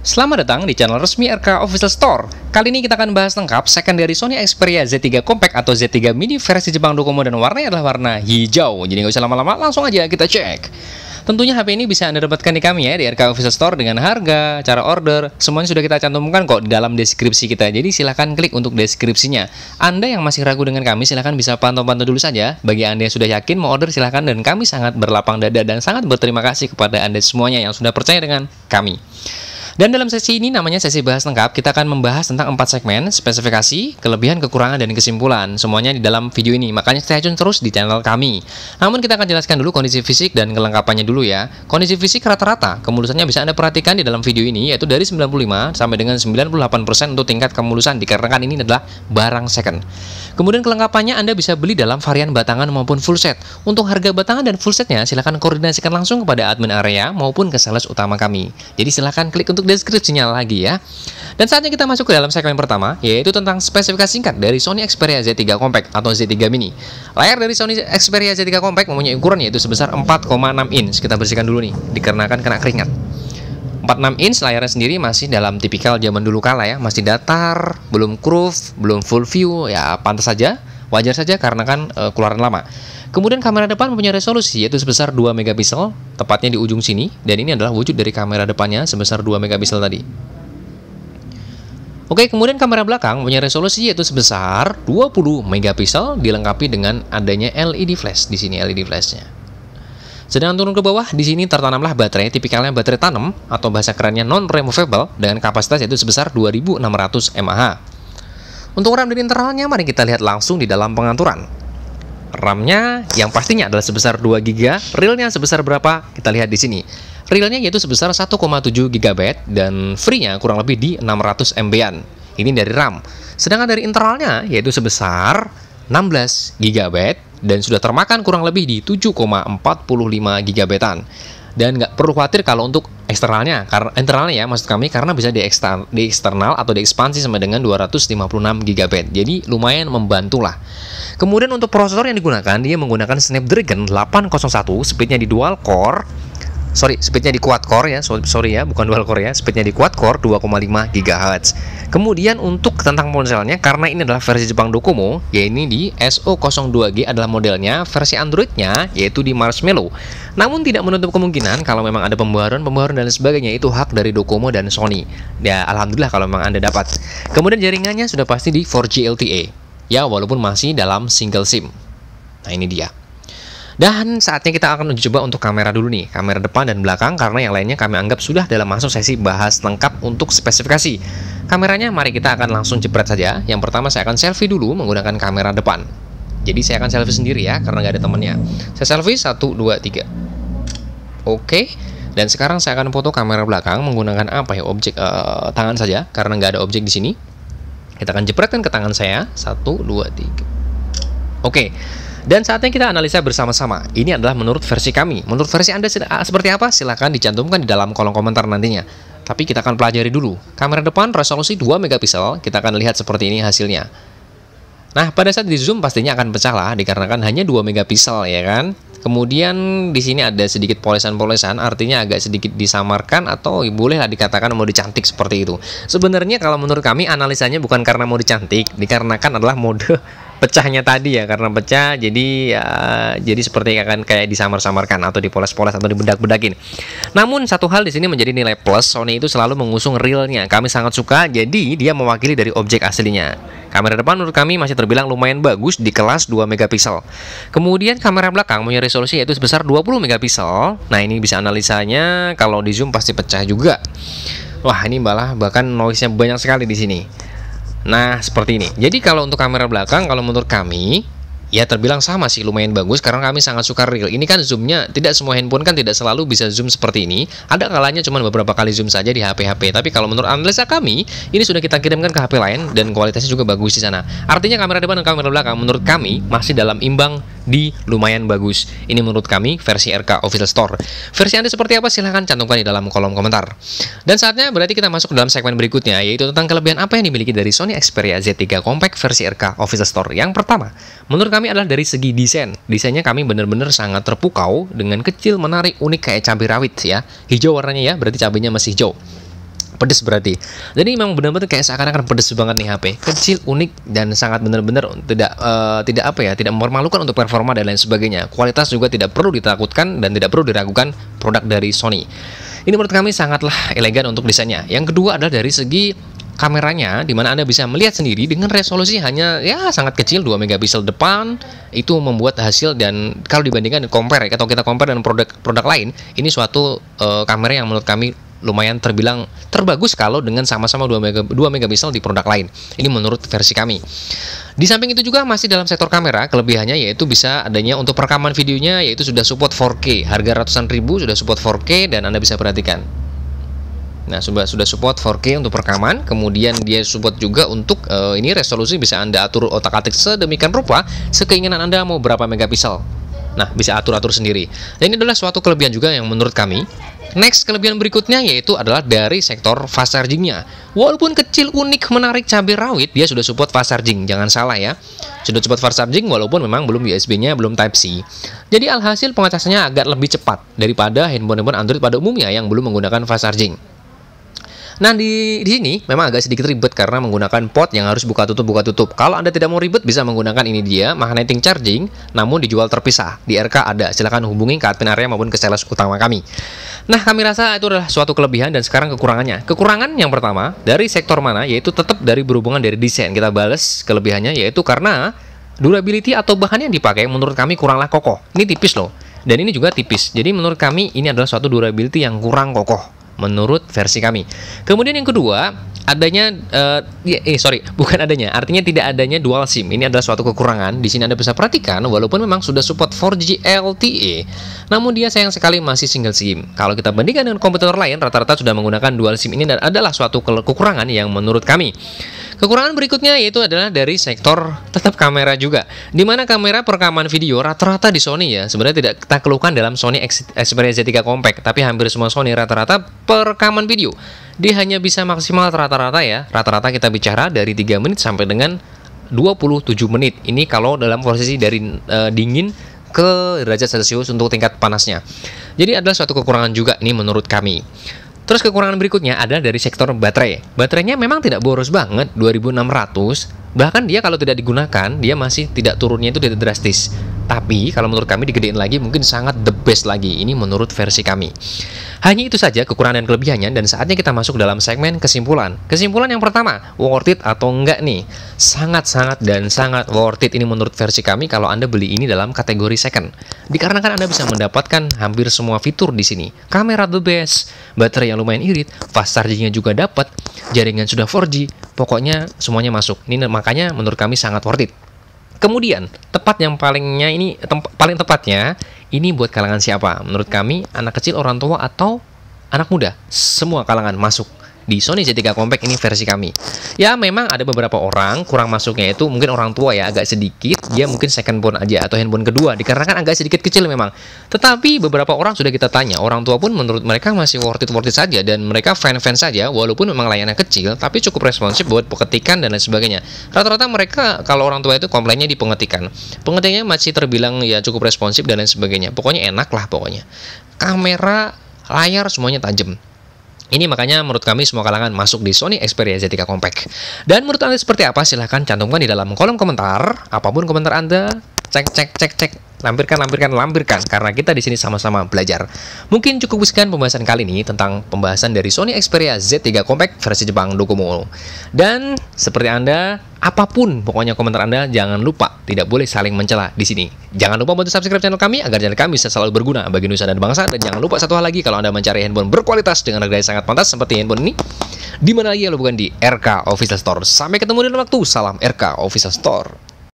Selamat datang di channel resmi RK Official Store. Kali ini kita akan bahas lengkap second dari Sony Xperia Z3 Compact atau Z3 Mini versi Jepang Docomo dan warnanya adalah warna hijau. Jadi nggak usah lama-lama, langsung aja kita cek. Tentunya HP ini bisa Anda dapatkan di kami ya, di RK Official Store dengan harga, cara order, semuanya sudah kita cantumkan kok di dalam deskripsi kita. Jadi silahkan klik untuk deskripsinya. Anda yang masih ragu dengan kami, silahkan bisa pantau-pantau dulu saja. Bagi Anda yang sudah yakin mau order, silahkan, dan kami sangat berlapang dada dan sangat berterima kasih kepada Anda semuanya yang sudah percaya dengan kami. Dan dalam sesi ini namanya sesi bahas lengkap, kita akan membahas tentang 4 segmen, spesifikasi, kelebihan, kekurangan, dan kesimpulan. Semuanya di dalam video ini, makanya stay tune terus di channel kami. Namun kita akan jelaskan dulu kondisi fisik dan kelengkapannya dulu ya. Kondisi fisik rata-rata, kemulusannya bisa Anda perhatikan di dalam video ini, yaitu dari 95 sampai dengan 98% untuk tingkat kemulusan, dikarenakan ini adalah barang second. Kemudian kelengkapannya Anda bisa beli dalam varian batangan maupun full set. Untuk harga batangan dan full setnya, silahkan koordinasikan langsung kepada admin area maupun ke sales utama kami. Jadi silahkan klik untuk deskripsinya lagi ya. Dan saatnya kita masuk ke dalam segmen pertama, yaitu tentang spesifikasi singkat dari Sony Xperia Z3 Compact atau Z3 Mini. Layar dari Sony Xperia Z3 Compact mempunyai ukuran yaitu sebesar 4,6 inch. Kita bersihkan dulu nih, dikarenakan kena keringat. 46 inch layarnya sendiri masih dalam tipikal zaman dulu kala ya, masih datar, belum curve, belum full view, ya pantas saja, wajar saja karena kan keluaran lama. Kemudian kamera depan mempunyai resolusi yaitu sebesar 2 megapiksel, tepatnya di ujung sini, dan ini adalah wujud dari kamera depannya sebesar 2 megapiksel tadi. Oke, kemudian kamera belakang mempunyai resolusi yaitu sebesar 20 megapiksel, dilengkapi dengan adanya LED flash di sini, LED flashnya. Sedang turun ke bawah, di sini tertanamlah baterai, tipikalnya baterai tanam atau bahasa kerennya non-removable dengan kapasitas yaitu sebesar 2600 mAh. Untuk RAM dan internalnya, mari kita lihat langsung di dalam pengaturan. RAM-nya yang pastinya adalah sebesar 2 GB, realnya sebesar berapa? Kita lihat di sini. Realnya yaitu sebesar 1,7 GB dan free-nya kurang lebih di 600 MB-an. Ini dari RAM. Sedangkan dari internalnya yaitu sebesar 16 GB dan sudah termakan kurang lebih di 7,45 GB-an. Dan nggak perlu khawatir kalau untuk eksternalnya, karena internalnya ya maksud kami, karena bisa di eksternal atau diekspansi sama dengan 256 GB. Jadi lumayan membantu lah. Kemudian untuk prosesor yang digunakan, dia menggunakan Snapdragon 801, speednya di dual core. Speednya di quad core ya, sorry ya, bukan dual core ya, speednya di quad core 2,5 GHz. Kemudian untuk tentang ponselnya, karena ini adalah versi Jepang Docomo, yaitu di SO02G adalah modelnya, versi Androidnya yaitu di Marshmallow. Namun tidak menutup kemungkinan kalau memang ada pembaruan dan sebagainya, itu hak dari Docomo dan Sony. Ya, alhamdulillah kalau memang Anda dapat. Kemudian jaringannya sudah pasti di 4G LTE. Ya, walaupun masih dalam single SIM. Nah, ini dia. Dan saatnya kita akan coba untuk kamera dulu nih, kamera depan dan belakang, karena yang lainnya kami anggap sudah dalam masuk sesi bahas lengkap untuk spesifikasi. Kameranya mari kita akan langsung jepret saja. Yang pertama saya akan selfie dulu menggunakan kamera depan. Jadi saya akan selfie sendiri ya, karena nggak ada temennya. Saya selfie 1, 2, 3. Oke. Dan sekarang saya akan foto kamera belakang menggunakan apa ya, objek tangan saja, karena nggak ada objek di sini. Kita akan jepretkan ke tangan saya, 1, 2, 3. Oke. Dan saatnya kita analisa bersama-sama. Ini adalah menurut versi kami. Menurut versi Anda seperti apa? Silahkan dicantumkan di dalam kolom komentar nantinya. Tapi kita akan pelajari dulu. Kamera depan resolusi 2 megapiksel. Kita akan lihat seperti ini hasilnya. Nah, pada saat di zoom pastinya akan pecah lah, dikarenakan hanya 2 megapiksel ya kan. Kemudian di sini ada sedikit polesan-polesan, artinya agak sedikit disamarkan atau bolehlah dikatakan mau dicantik seperti itu. Sebenarnya kalau menurut kami analisanya bukan karena mau dicantik, dikarenakan adalah mode pecahnya tadi ya, karena pecah jadi ya, jadi seperti akan kayak disamar-samarkan atau dipoles-poles atau dibedak-bedakin. Namun satu hal di sini menjadi nilai plus, Sony itu selalu mengusung realnya. Kami sangat suka, jadi dia mewakili dari objek aslinya. Kamera depan menurut kami masih terbilang lumayan bagus di kelas 2 megapiksel. Kemudian kamera belakang punya resolusi yaitu sebesar 20 megapiksel. Nah, ini bisa analisanya kalau di zoom pasti pecah juga. Wah, ini bahkan noise-nya banyak sekali di sini. Nah, seperti ini. Jadi kalau untuk kamera belakang, kalau menurut kami ya terbilang sama sih, lumayan bagus karena kami sangat suka real. Ini kan zoomnya, tidak semua handphone kan tidak selalu bisa zoom seperti ini. Ada kalanya cuma beberapa kali zoom saja di HP-HP. Tapi kalau menurut analisa kami, ini sudah kita kirimkan ke HP lain dan kualitasnya juga bagus di sana. Artinya kamera depan dan kamera belakang menurut kami masih dalam imbang di lumayan bagus. Ini menurut kami versi RK Official Store. Versi Anda seperti apa? Silahkan cantumkan di dalam kolom komentar. Dan saatnya berarti kita masuk ke dalam segmen berikutnya, yaitu tentang kelebihan apa yang dimiliki dari Sony Xperia Z3 Compact versi RK Official Store. Yang pertama, menurut kami adalah dari segi desain. Desainnya kami benar-benar sangat terpukau dengan kecil, menarik, unik kayak cabai rawit ya. Hijau warnanya ya, berarti cabainya masih hijau. Pedes berarti. Jadi memang benar-benar kayak seakan-akan pedes banget nih HP. Kecil, unik, dan sangat benar-benar tidak apa ya, tidak mempermalukan untuk performa dan lain sebagainya. Kualitas juga tidak perlu ditakutkan dan tidak perlu diragukan produk dari Sony. Ini menurut kami sangatlah elegan untuk desainnya. Yang kedua adalah dari segi kameranya, dimana Anda bisa melihat sendiri dengan resolusi hanya ya sangat kecil, 2 megapiksel depan. Itu membuat hasil, dan kalau dibandingkan compare atau kita compare dengan produk lain, ini suatu kamera yang menurut kami lumayan terbilang terbagus kalau dengan sama-sama 2 megapiksel di produk lain. Ini menurut versi kami. Di samping itu juga masih dalam sektor kamera, kelebihannya yaitu bisa adanya untuk perekaman videonya, yaitu sudah support 4K. Harga ratusan ribu sudah support 4K, dan Anda bisa perhatikan. Nah, sudah support 4K untuk perekaman. Kemudian dia support juga untuk ini resolusi bisa Anda atur otak-atik sedemikian rupa, sekeinginan Anda mau berapa megapiksel. Nah, bisa atur-atur sendiri. Dan ini adalah suatu kelebihan juga yang menurut kami. Next, kelebihan berikutnya yaitu adalah dari sektor fast chargingnya. Walaupun kecil, unik, menarik, cabai rawit, dia sudah support fast charging. Jangan salah ya. Sudah support fast charging walaupun memang belum USB-nya, belum Type-C. Jadi alhasil pengecasannya agak lebih cepat daripada handphone Android pada umumnya yang belum menggunakan fast charging. Nah, di sini memang agak sedikit ribet karena menggunakan port yang harus buka tutup. Kalau Anda tidak mau ribet, bisa menggunakan ini dia, magnetic charging, namun dijual terpisah. Di RK ada, silahkan hubungi ke admin area maupun ke sales utama kami. Nah, kami rasa itu adalah suatu kelebihan, dan sekarang kekurangannya. Kekurangan yang pertama, dari sektor mana, yaitu tetap dari berhubungan dari desain. Kita balas kelebihannya, yaitu karena durability atau bahan yang dipakai menurut kami kuranglah kokoh. Ini tipis loh, dan ini juga tipis. Jadi menurut kami ini adalah suatu durability yang kurang kokoh menurut versi kami. Kemudian yang kedua, adanya artinya tidak adanya dual SIM. Ini adalah suatu kekurangan. Di sini Anda bisa perhatikan, walaupun memang sudah support 4G LTE, namun dia sayang sekali masih single SIM. Kalau kita bandingkan dengan komputer lain, rata-rata sudah menggunakan dual SIM. Ini adalah suatu kekurangan yang menurut kami. Kekurangan berikutnya yaitu adalah dari sektor tetap kamera juga, dimana kamera perekaman video rata-rata di Sony ya, sebenarnya tidak kita keluhkan dalam Sony Xperia Z3 Compact, tapi hampir semua Sony rata-rata perekaman video dia hanya bisa maksimal rata-rata kita bicara dari 3 menit sampai dengan 27 menit. Ini kalau dalam posisi dari dingin ke derajat Celcius untuk tingkat panasnya. Jadi adalah suatu kekurangan juga ini menurut kami. Terus kekurangan berikutnya adalah dari sektor baterai. Baterainya memang tidak boros banget, 2600. Bahkan dia kalau tidak digunakan, dia masih tidak turunnya itu tidak drastis. Tapi kalau menurut kami digedein lagi mungkin sangat the best lagi. Ini menurut versi kami. Hanya itu saja kekurangan dan kelebihannya, dan saatnya kita masuk dalam segmen kesimpulan. Kesimpulan yang pertama, worth it atau enggak nih? Sangat-sangat dan sangat worth it ini menurut versi kami kalau Anda beli ini dalam kategori second. Dikarenakan Anda bisa mendapatkan hampir semua fitur di sini. Kamera the best, baterai yang lumayan irit, fast chargingnya juga dapat, jaringan sudah 4G, pokoknya semuanya masuk. Ini makanya menurut kami sangat worth it. Kemudian, paling tepatnya, ini buat kalangan siapa? Menurut kami, anak kecil, orang tua, atau anak muda. Semua kalangan masuk di Sony Z3 Compact ini versi kami. Ya, memang ada beberapa orang kurang masuknya, itu mungkin orang tua ya, agak sedikit. Dia mungkin second phone aja, atau handphone kedua, dikarenakan agak sedikit kecil memang. Tetapi beberapa orang sudah kita tanya, orang tua pun menurut mereka masih worth it saja, dan mereka fan-fan saja, walaupun memang layannya kecil, tapi cukup responsif buat pengetikan dan lain sebagainya. Rata-rata mereka, kalau orang tua itu komplainnya di pengetikan. Pengetikannya masih terbilang ya cukup responsif dan lain sebagainya. Pokoknya enak lah pokoknya. Kamera, layar, semuanya tajam. Ini makanya menurut kami semua kalangan masuk di Sony Xperia Z3 Compact. Dan menurut Anda seperti apa? Silahkan cantumkan di dalam kolom komentar. Apapun komentar Anda, cek. Lampirkan, karena kita di sini sama-sama belajar. Mungkin cukup sekian pembahasan kali ini tentang pembahasan dari Sony Xperia Z3 Compact versi Jepang Docomo. Dan seperti Anda, apapun pokoknya komentar Anda, jangan lupa tidak boleh saling mencela di sini. Jangan lupa bantu subscribe channel kami agar channel kami bisa selalu berguna bagi nusa dan bangsa. Dan jangan lupa satu hal lagi, kalau Anda mencari handphone berkualitas dengan harga yang sangat pantas seperti handphone ini, di mana lagi kalau bukan di RK Official Store. Sampai ketemu di lain waktu. Salam RK Official Store.